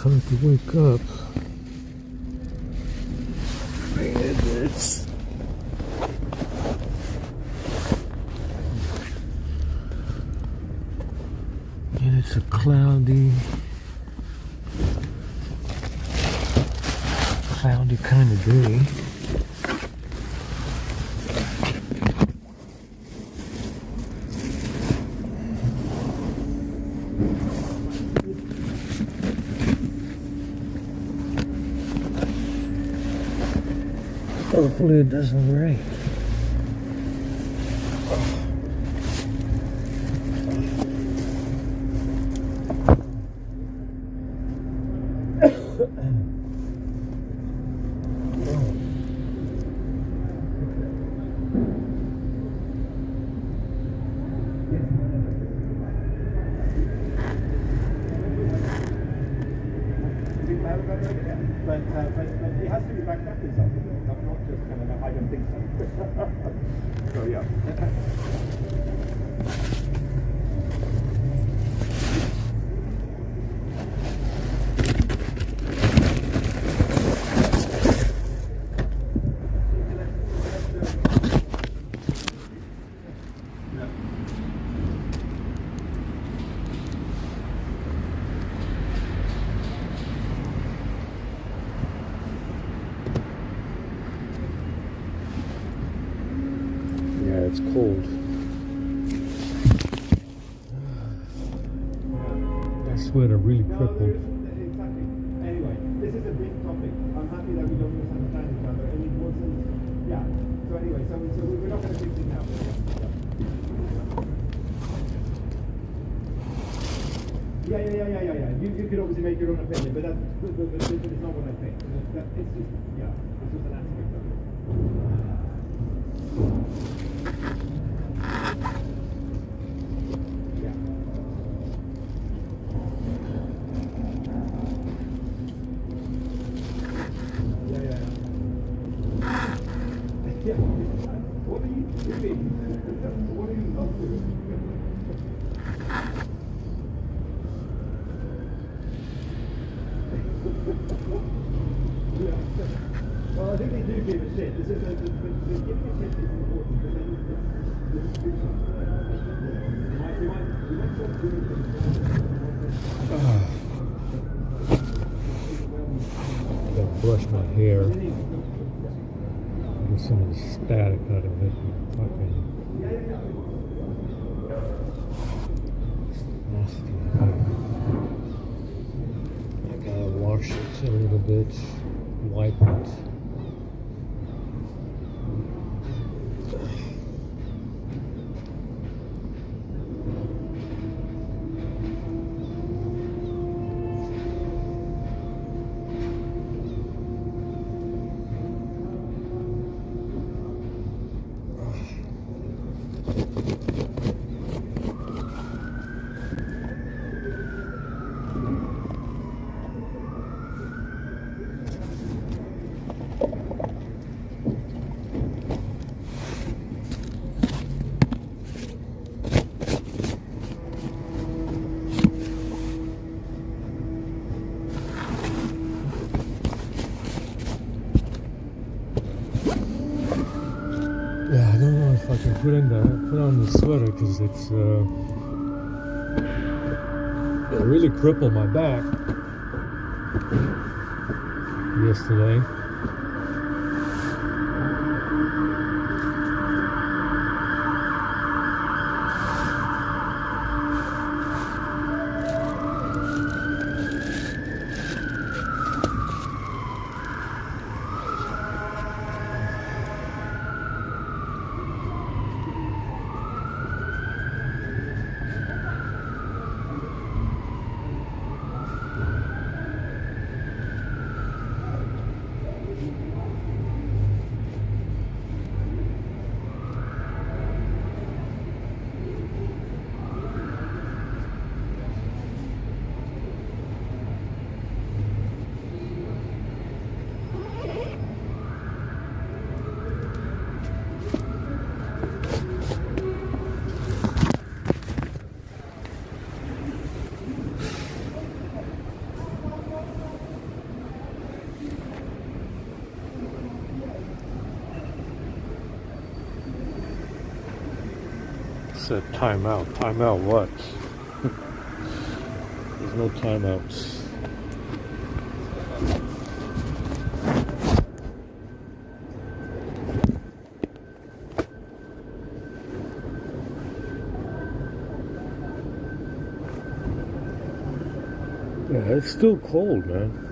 time to wake up. And it's a cloudy kind of day. Hopefully it doesn't rain. But it has to be backed up in something, not just kind of, I don't think so. So yeah. It's cold. That sweater really crippled. Anyway, this is a big topic. I'm happy that we don't misunderstand each other, and it wasn't. Yeah. So anyway, so we're not going to fix it now. Yeah. You could obviously make your own opinion, but it's not what I think. It's just it's just an aspect of it. Yeah. What are you doing? What are you not doing? Yeah. Well, I think they do give a shit. This is the giving a shit is important because then you can do something. You might stop doing things. Gotta brush my hair. Get some of the static out of it. Fucking nasty. I gotta wash it a little bit, wipe it. Yeah, I don't know if I can put on the sweater because it really crippled my back yesterday. said timeout. Timeout what? There's no timeouts. Yeah, it's still cold, man.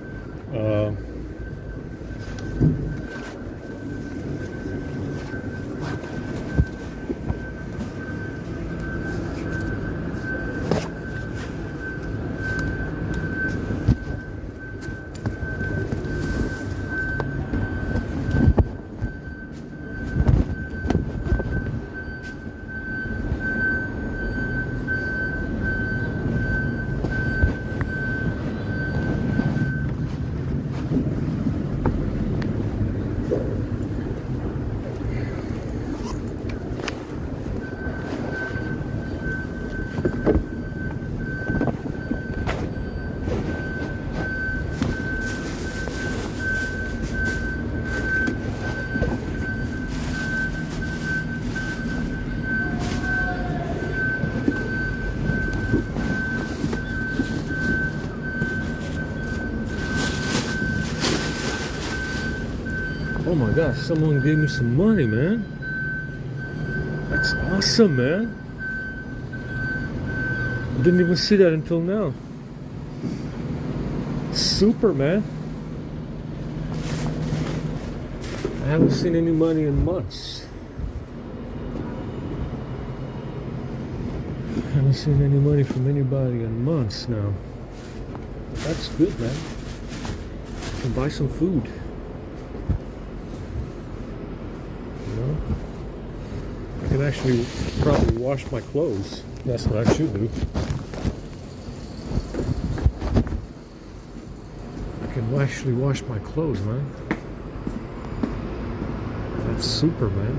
Oh my gosh, someone gave me some money, man. That's awesome, man. I didn't even see that until now. Super, man. I haven't seen any money in months. I haven't seen any money from anybody in months now. That's good, man. I can buy some food. I can actually probably wash my clothes. That's what I should do. I can actually wash my clothes, man. That's super, man.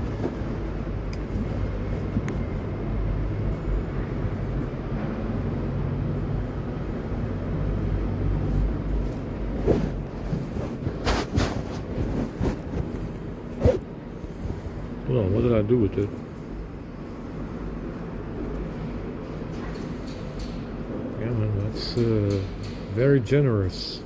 Hold on, what did I do with it? Yeah, man, that's very generous.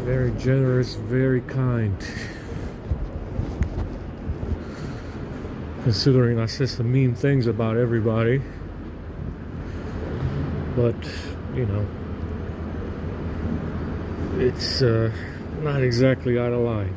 Very generous, very kind. Considering I said some mean things about everybody. But, you know, it's not exactly out of line.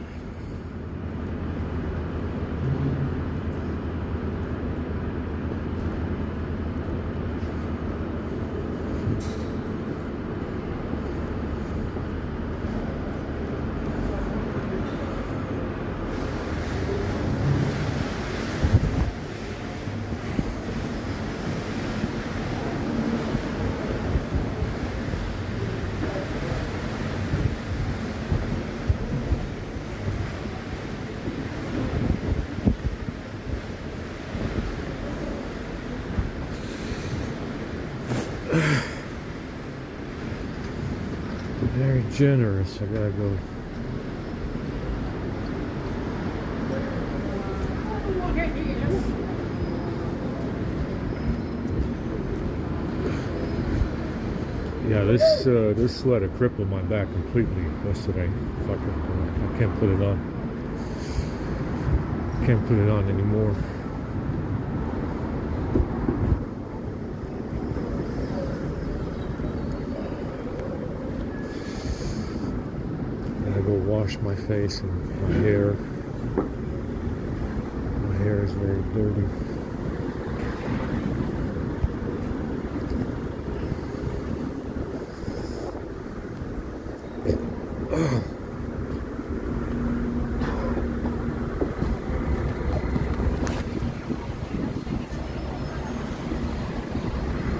Very generous. I gotta go. Yeah, this sweater crippled my back completely yesterday. I can't put it on. Can't put it on anymore. Go wash my face and my hair. My hair is very dirty.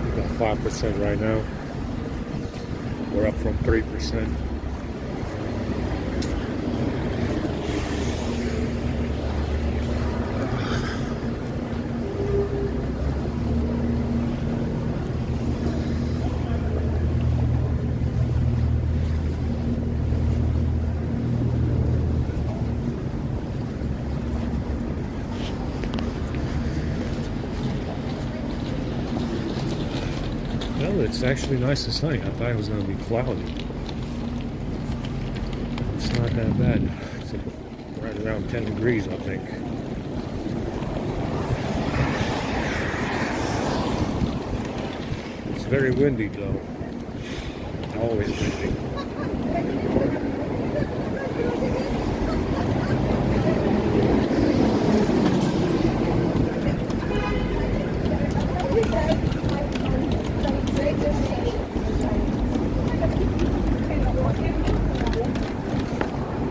We got 5% right now. We're up from 3%. Well, it's actually nice and sunny. I thought it was going to be cloudy. It's not that bad. It's right around 10 degrees, I think. It's very windy, though. Always windy.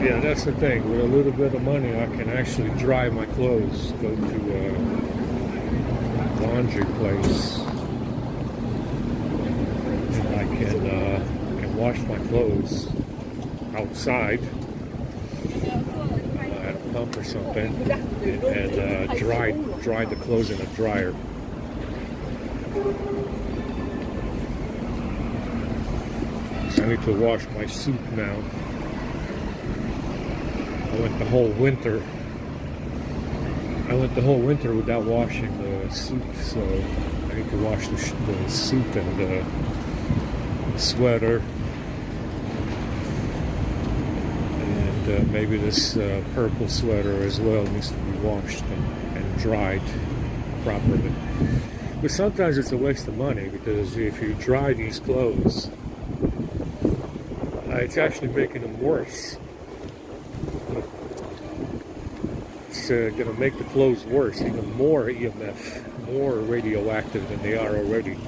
Yeah, that's the thing. With a little bit of money, I can actually dry my clothes. Go to a laundry place, and I can wash my clothes outside at a pump or something, and dry the clothes in a dryer. So I need to wash my suit now. I went the whole winter without washing the suit, so I need to wash the suit and the sweater, and maybe this purple sweater as well needs to be washed and dried properly. But sometimes it's a waste of money, because if you dry these clothes, it's actually making them worse. It's going to make the clothes worse, even more EMF, more radioactive than they are already.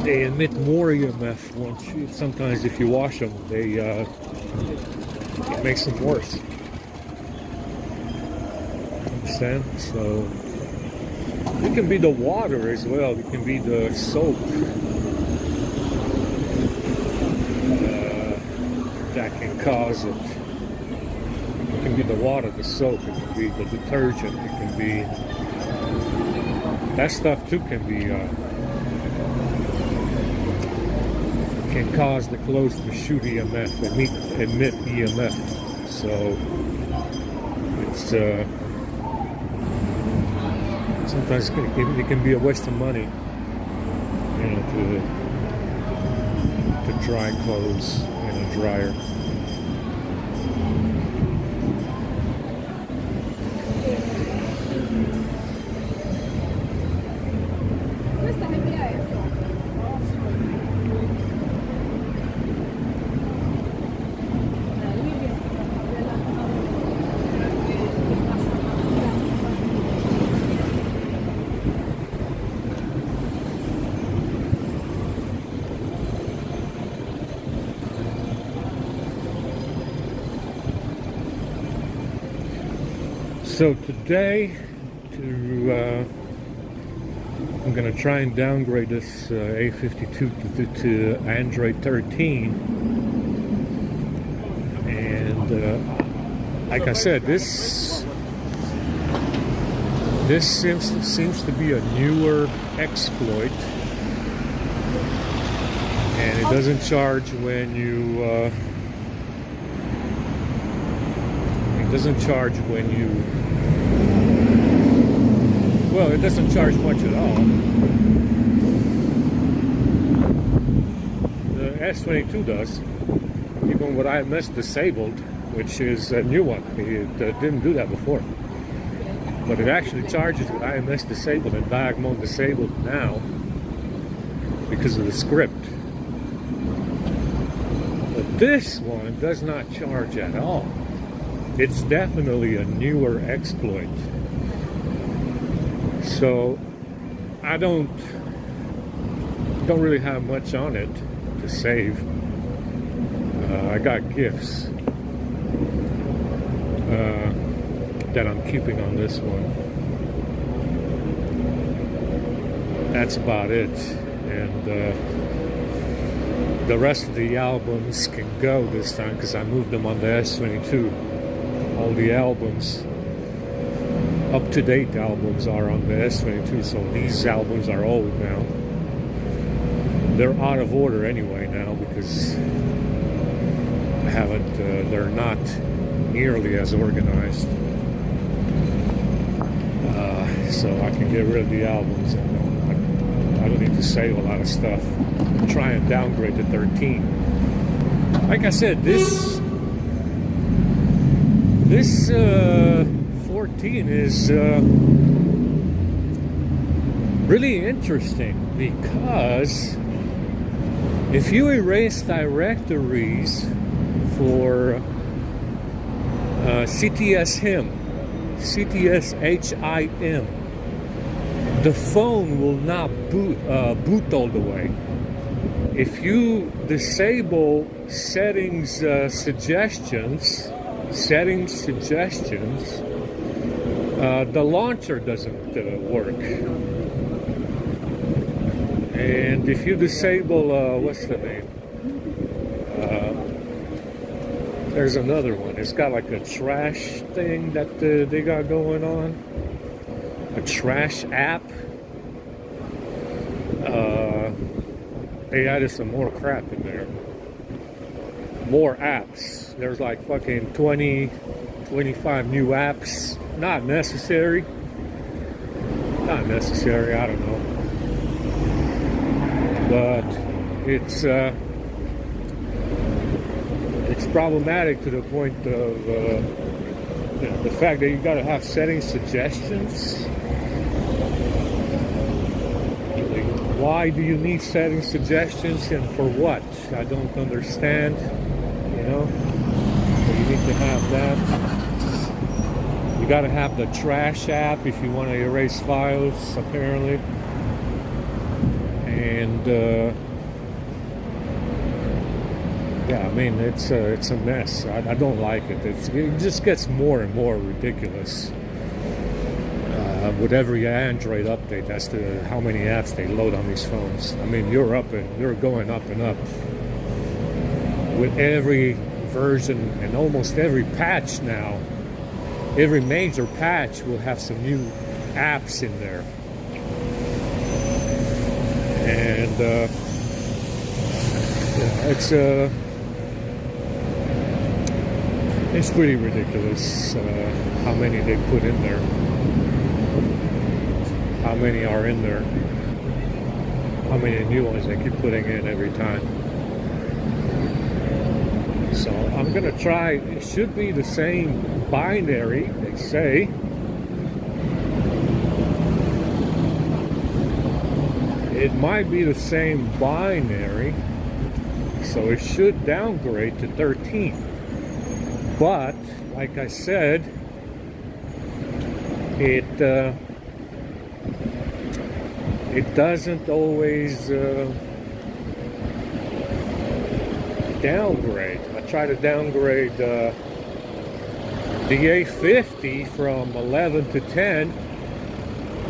They emit more EMF sometimes if you wash them, it makes them worse. Understand? So it can be the water as well. It can be the soap that can cause it. It can be the water, the soap, it can be the detergent, it can be... That stuff too can cause the clothes to shoot EMF, emit EMF. So it's sometimes it can be a waste of money, to dry clothes in a dryer. So today, I'm going to try and downgrade this A52 to Android 13, and like I said, this seems to be a newer exploit, and it doesn't charge when you. It doesn't charge when you. Well, it doesn't charge much at all. The S22 does, even with IMS disabled, which is a new one. It didn't do that before. But it actually charges with IMS disabled and diag mode disabled now because of the script. But this one does not charge at all. It's definitely a newer exploit. So I don't really have much on it to save. I got gifts that I'm keeping on this one. That's about it. And the rest of the albums can go this time because I moved them on the S22. All the albums, up-to-date albums, are on the S22, so these albums are old now. They're out of order anyway now because I haven't, they're not nearly as organized. So I can get rid of the albums and save a lot of stuff. Try and downgrade to 13. Like I said, this 14 is really interesting because if you erase directories for CTS-HIM, CTS-HIM, the phone will not boot all the way. If you disable settings suggestions, the launcher doesn't work. And if you disable, what's the name? There's another one. It's got like a trash thing that they got going on. A trash app. They added some more crap in there. More apps. There's like fucking 20, 25 new apps. Not necessary. Not necessary, I don't know. But it's problematic to the point of the fact that you got to have setting suggestions. Why do you need setting suggestions and for what? I don't understand. You know, so you need to have that. You got to have the trash app if you want to erase files, apparently. And yeah, I mean it's a mess. I don't like it. It just gets more and more ridiculous with every Android update as to how many apps they load on these phones. I mean, you're going up and up with every version and almost every patch now. Every major patch will have some new apps in there. And it's pretty ridiculous how many they put in there. How many are in there? How many new ones they keep putting in every time? So I'm gonna try. It should be the same binary, they say. It might be the same binary, so it should downgrade to 13. But like I said, it doesn't always downgrade. I try to downgrade the A50 from 11 to 10,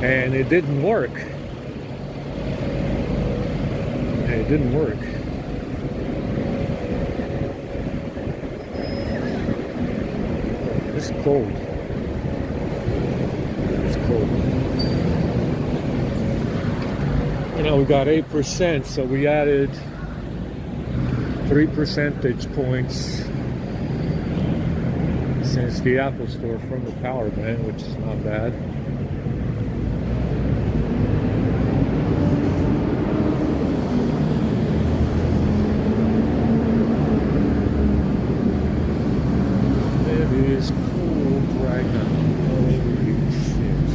and it didn't work. It didn't work. It's cold. It's cold. You know, we got 8%, so we added 3 percentage points since the Apple Store from the power band, which is not bad. It is cold right now. Holy shit.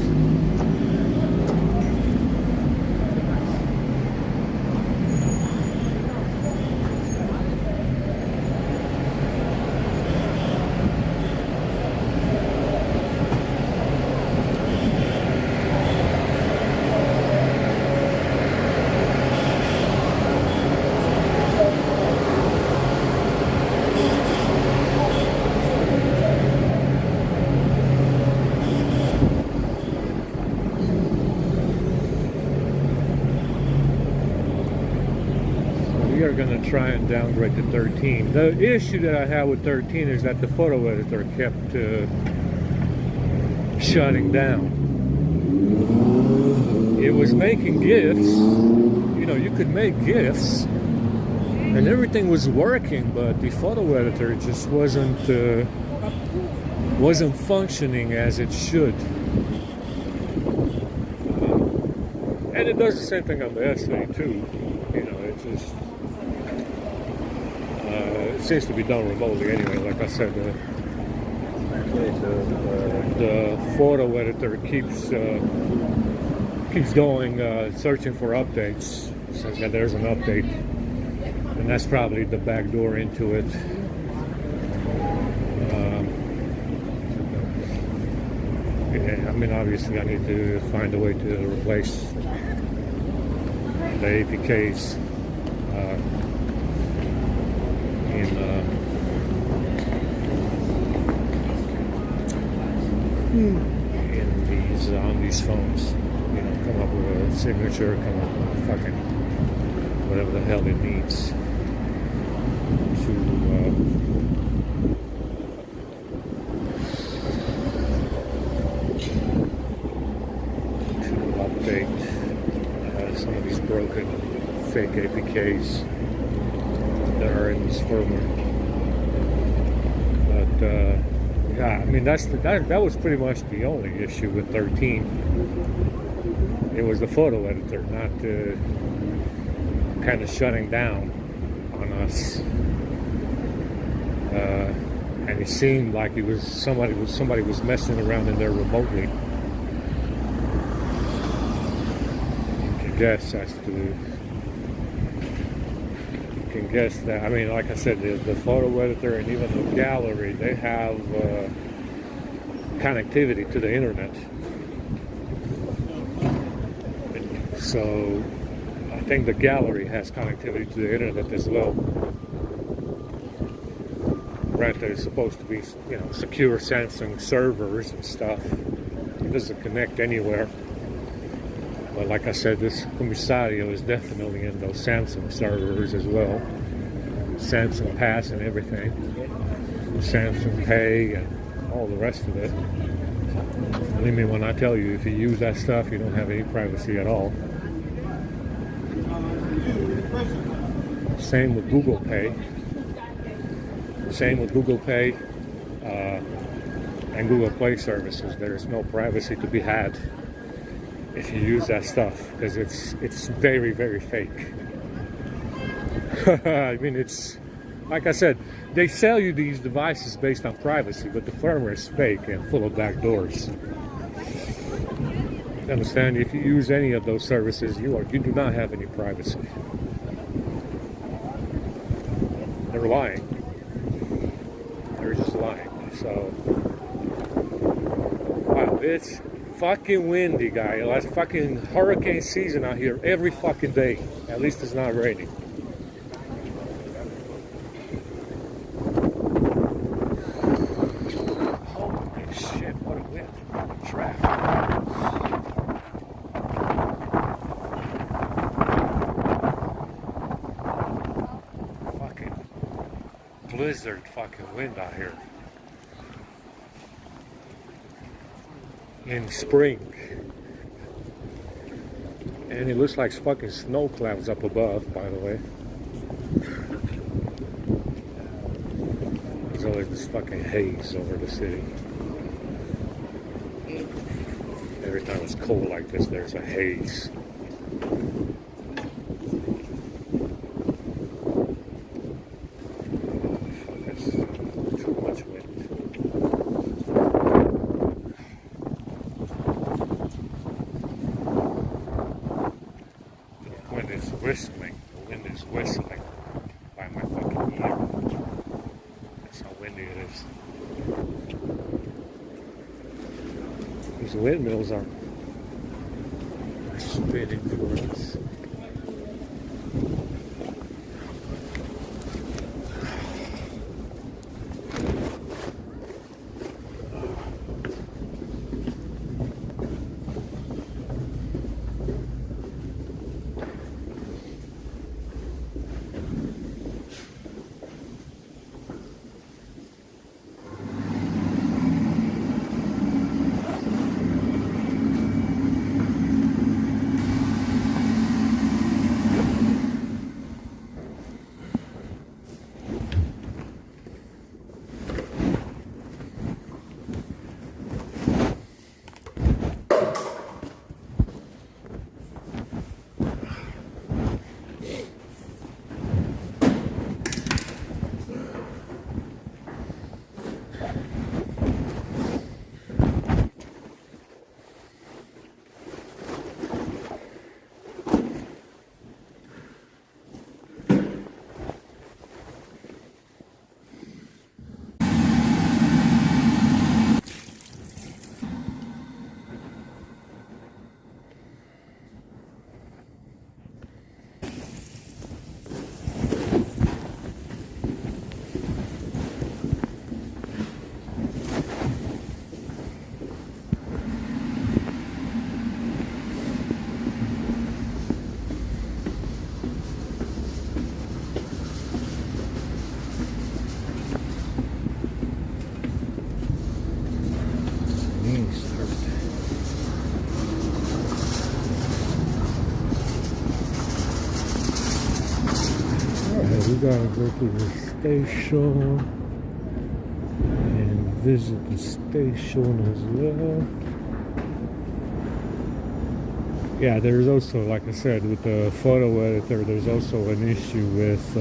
We are going to try and downgrade to 13. The issue that I have with 13 is that the photo editor kept shutting down. It was making GIFs. You know, you could make GIFs and everything was working, but the photo editor just wasn't functioning as it should. And it does the same thing on the SA too. You know, it just it seems to be done remotely anyway. Like I said, the photo editor keeps going, searching for updates. Says that there's an update, and that's probably the back door into it. Yeah, I mean, obviously, I need to find a way to replace the APKs in these on these phones. You know, come up with a signature, come up with a fucking whatever the hell it needs to update some of these broken fake APKs that are in this firmware. But yeah, I mean that was pretty much the only issue with 13. It was the photo editor, not kind of shutting down on us. And it seemed like it was somebody was messing around in there remotely. You can guess as to. You can guess that. I mean, like I said, the photo editor and even the gallery, they have connectivity to the internet. So I think the gallery has connectivity to the internet as well. Granted, it's supposed to be, you know, secure Samsung servers and stuff. It doesn't connect anywhere. But like I said, this Comisario is definitely in those Samsung servers as well. Samsung Pass and everything. Samsung Pay and all the rest of it. Believe me when I tell you, if you use that stuff, you don't have any privacy at all. Same with Google Pay. Same with Google Pay and Google Play services. There's no privacy to be had if you use that stuff, because it's very, very fake. I mean, it's like I said, they sell you these devices based on privacy, but the firmware is fake and full of backdoors. Understand? If you use any of those services, you do not have any privacy. They're lying. They're just lying. So, wow, it's fucking windy, guy. It's fucking hurricane season out here every fucking day. At least it's not raining. Holy shit, what a wind. Traffic. Fucking blizzard fucking wind out here. In spring, and it looks like fucking snow clouds up above, by the way. There's always this fucking haze over the city. Every time it's cold like this, there's a haze. That's too much wind. Whistling. The wind is whistling by my fucking ear. That's how windy it is. These windmills are spinning for us. we gotta go to the station and visit the station as well. Yeah, there's also, like I said, with the photo editor, there's also an issue with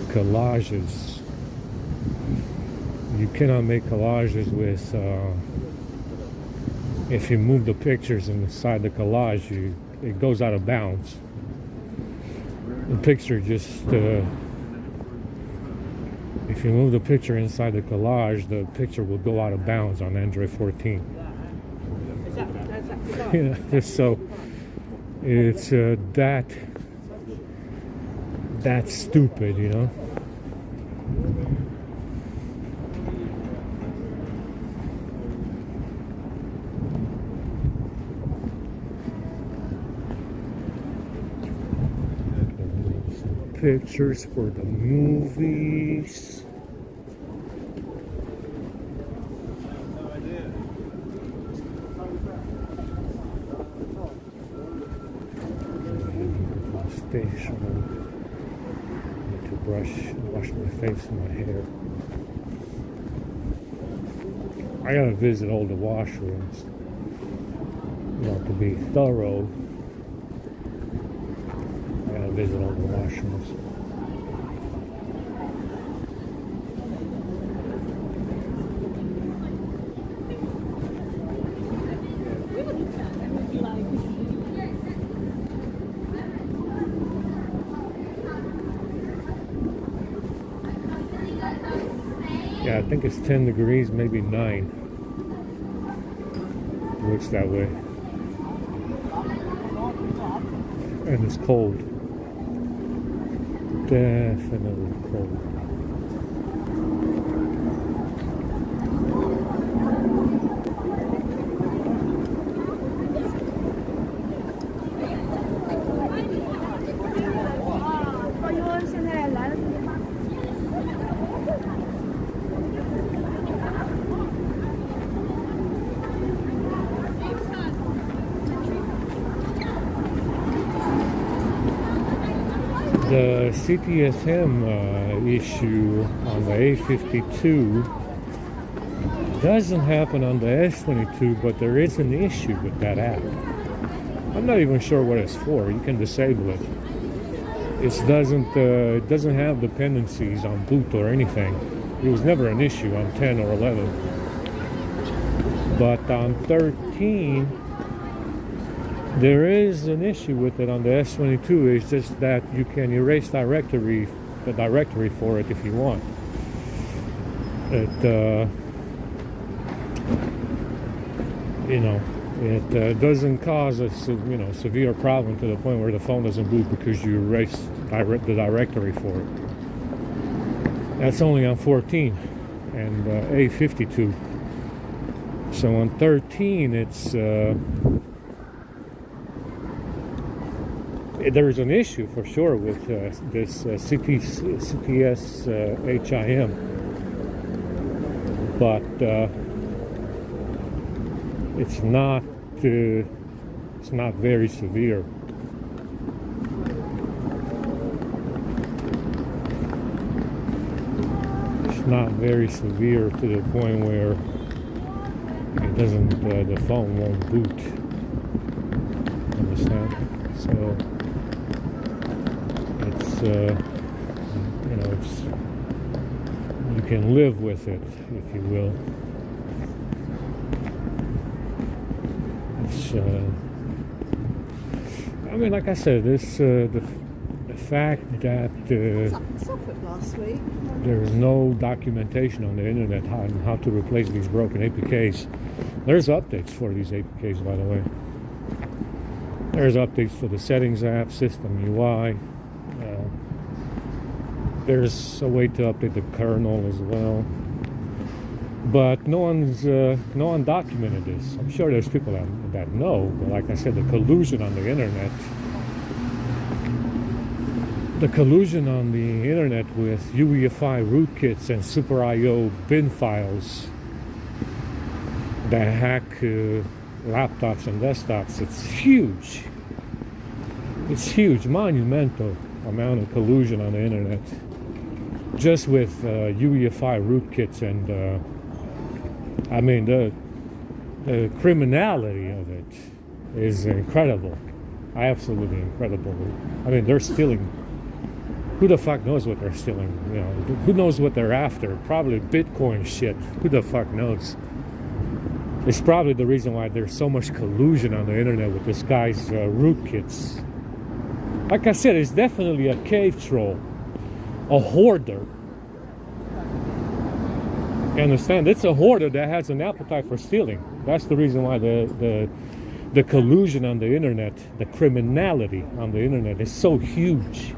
collages. You cannot make collages with, if you move the pictures inside the collage, it goes out of bounds. The picture just, if you move the picture inside the collage, the picture will go out of bounds on Android 14. Yeah, so it's that's stupid, you know. Pictures for the movies. Station. Need to wash my face and my hair. I gotta visit all the washrooms. Not to be thorough. I gotta visit all the washrooms. Yeah, I think it's 10 degrees, maybe 9. Looks that way. And it's cold. Definitely cold. The CTSM issue on the A52 doesn't happen on the S22, but there is an issue with that app. I'm not even sure what it's for. You can disable it. It doesn't have dependencies on boot or anything. It was never an issue on 10 or 11. But on 13, there is an issue with it on the S22. It's just that you can erase the directory for it if you want. It doesn't cause a severe problem to the point where the phone doesn't boot because you erased the directory for it. That's only on 14 and A52. So on 13, it's there's an issue for sure with this CTS HIM, but it's not very severe. It's not very severe to the point where it doesn't, the phone won't boot. Understand? So it's you can live with it, if you will. It's I mean, like I said, this the fact that last week. there's no documentation on the internet on how to replace these broken APKs. There's updates for these APKs, by the way. There's updates for the settings app, system UI. There's a way to update the kernel as well. But no one documented this. I'm sure there's people that know, but like I said, the collusion on the internet. The collusion on the internet with UEFI rootkits and Super IO bin files that hack laptops and desktops, it's huge. It's huge, monumental. amount of collusion on the internet, just with UEFI rootkits, and I mean the criminality of it is incredible, absolutely incredible. I mean, they're stealing. Who the fuck knows what they're stealing? You know, who knows what they're after? Probably Bitcoin shit. Who the fuck knows? It's probably the reason why there's so much collusion on the internet with this guy's rootkits. Like I said, it's definitely a cave troll, a hoarder. You understand? It's a hoarder that has an appetite for stealing. That's the reason why the collusion on the internet, the criminality on the internet is so huge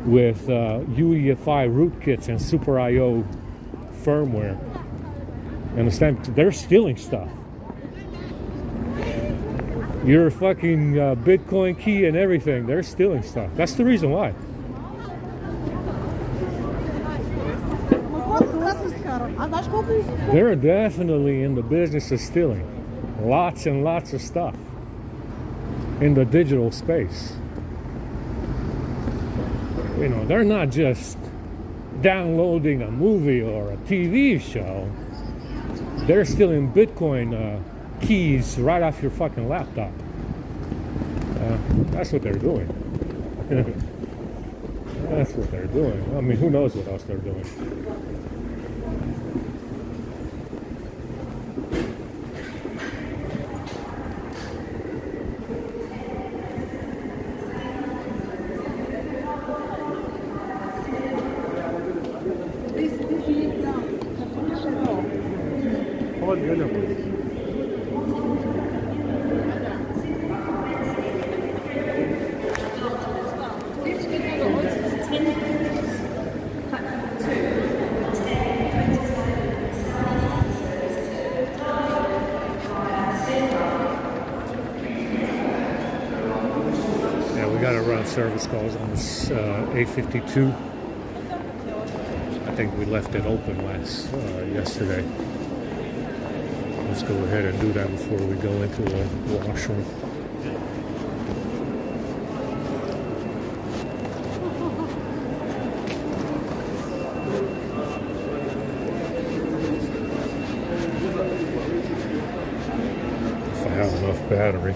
with UEFI rootkits and Super IO firmware. You understand? They're stealing stuff. Your fucking Bitcoin key and everything, they're stealing stuff. That's the reason why. They're definitely in the business of stealing lots and lots of stuff in the digital space. You know, they're not just downloading a movie or a TV show. They're stealing Bitcoin keys right off your fucking laptop. That's what they're doing. That's what they're doing. I mean, who knows what else they're doing. We got to run service calls on this 852. I think we left it open yesterday. Let's go ahead and do that before we go into the washroom. If I have enough battery.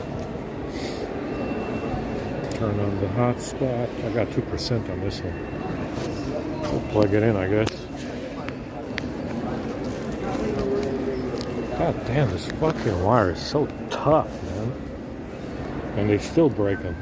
Turn on the hotspot. I got 2% on this one. I'll plug it in, I guess. God damn, this fucking wire is so tough, man. And they still break them.